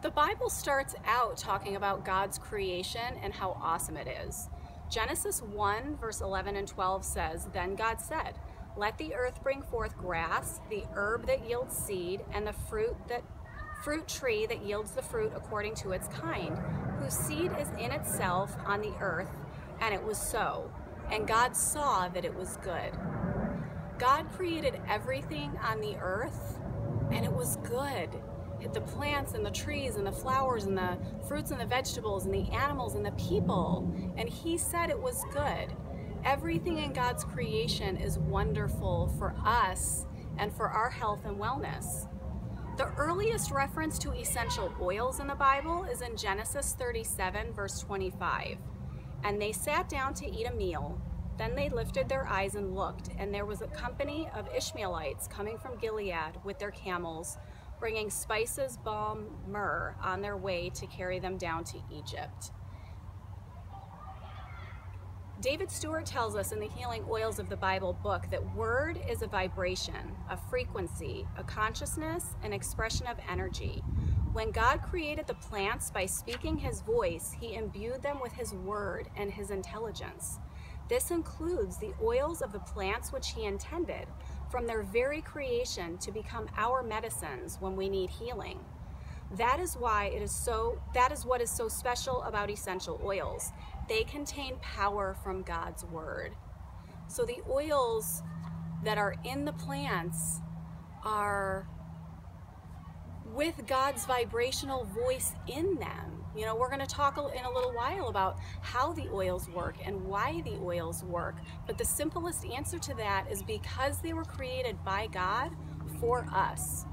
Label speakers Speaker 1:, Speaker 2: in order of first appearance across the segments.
Speaker 1: The Bible starts out talking about God's creation and how awesome it is. Genesis 1 verse 11 and 12 says, "Then God said, let the earth bring forth grass, the herb that yields seed, and the fruit tree that yields the fruit according to its kind, whose seed is in itself on the earth. And it was so. And God saw that it was good." God created everything on the earth, and it was good. The plants and the trees and the flowers and the fruits and the vegetables and the animals and the people. And He said it was good. Everything in God's creation is wonderful for us and for our health and wellness. The earliest reference to essential oils in the Bible is in Genesis 37 verse 25. "And they sat down to eat a meal. Then they lifted their eyes and looked, and there was a company of Ishmaelites coming from Gilead with their camels, bringing spices, balm, myrrh on their way to carry them down to Egypt." David Stewart tells us in the Healing Oils of the Bible book that word is a vibration, a frequency, a consciousness, an expression of energy. When God created the plants by speaking His voice, He imbued them with His word and His intelligence. This includes the oils of the plants which He intended from their very creation to become our medicines when we need healing. That is what is so special about essential oils. They contain power from God's word. So the oils that are in the plants are with God's vibrational voice in them. You know, we're going to talk in a little while about how the oils work and why the oils work. But the simplest answer to that is because they were created by God for us.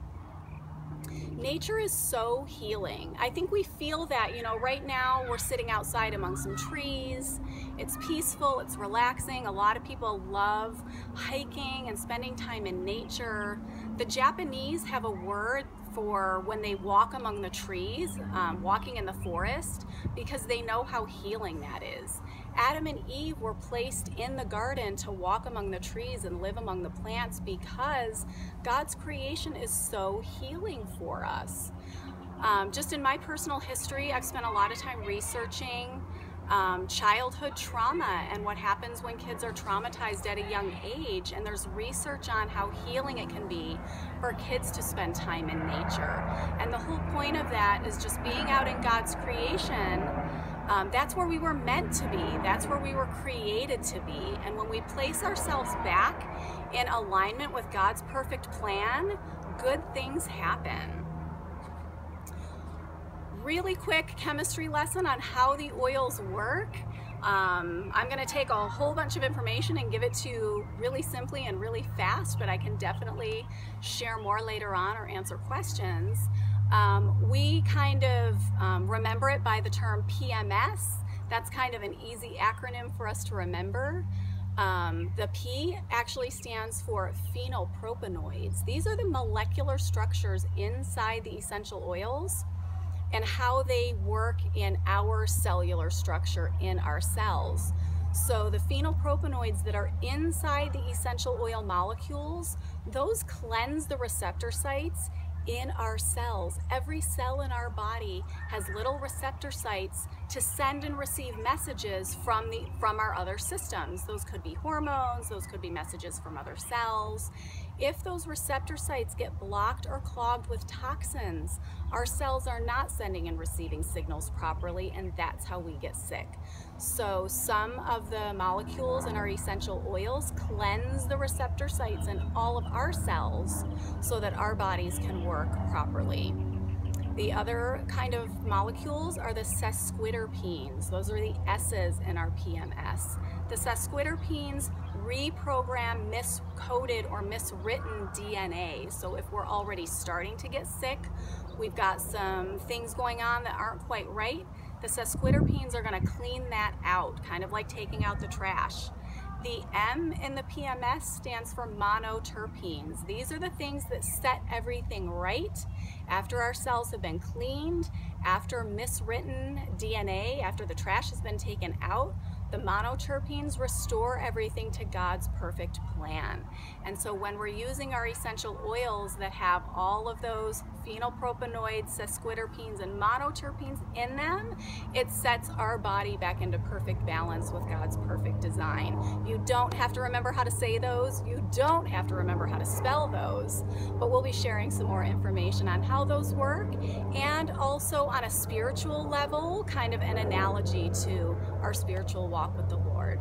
Speaker 1: Nature is so healing. I think we feel that, you know, right now we're sitting outside among some trees. It's peaceful, it's relaxing. A lot of people love hiking and spending time in nature. The Japanese have a word for when they walk among the trees, walking in the forest, because they know how healing that is. Adam and Eve were placed in the garden to walk among the trees and live among the plants because God's creation is so healing for us. Just in my personal history, I've spent a lot of time researching childhood trauma and what happens when kids are traumatized at a young age, and there's research on how healing it can be for kids to spend time in nature. And the whole point of that is just being out in God's creation. That's where we were meant to be. That's where we were created to be. And when we place ourselves back in alignment with God's perfect plan, good things happen. Really quick chemistry lesson on how the oils work. I'm going to take a whole bunch of information and give it to you really simply and really fast, but I can definitely share more later on or answer questions. We kind of remember it by the term PMS. That's kind of an easy acronym for us to remember. The P actually stands for phenylpropanoids. These are the molecular structures inside the essential oils and how they work in our cellular structure in our cells. So the phenylpropanoids that are inside the essential oil molecules, those cleanse the receptor sites in our cells. Every cell in our body has little receptor sites to send and receive messages from our other systems. Those could be hormones, those could be messages from other cells. If those receptor sites get blocked or clogged with toxins, our cells are not sending and receiving signals properly, and that's how we get sick. So some of the molecules in our essential oils cleanse the receptor sites in all of our cells so that our bodies can work properly. The other kind of molecules are the sesquiterpenes. Those are the S's in our PMS. The sesquiterpenes reprogram miscoded or miswritten DNA. So if we're already starting to get sick, we've got some things going on that aren't quite right, the sesquiterpenes are going to clean that out, kind of like taking out the trash. The M in the PMS stands for monoterpenes. These are the things that set everything right after our cells have been cleaned, after miswritten DNA, after the trash has been taken out. The monoterpenes restore everything to God's perfect plan. And so when we're using our essential oils that have all of those phenylpropanoids, sesquiterpenes, and monoterpenes in them, it sets our body back into perfect balance with God's perfect design. You don't have to remember how to say those. You don't have to remember how to spell those, but we'll be sharing some more information on how those work, and also on a spiritual level, kind of an analogy to our spiritual walk with the Lord.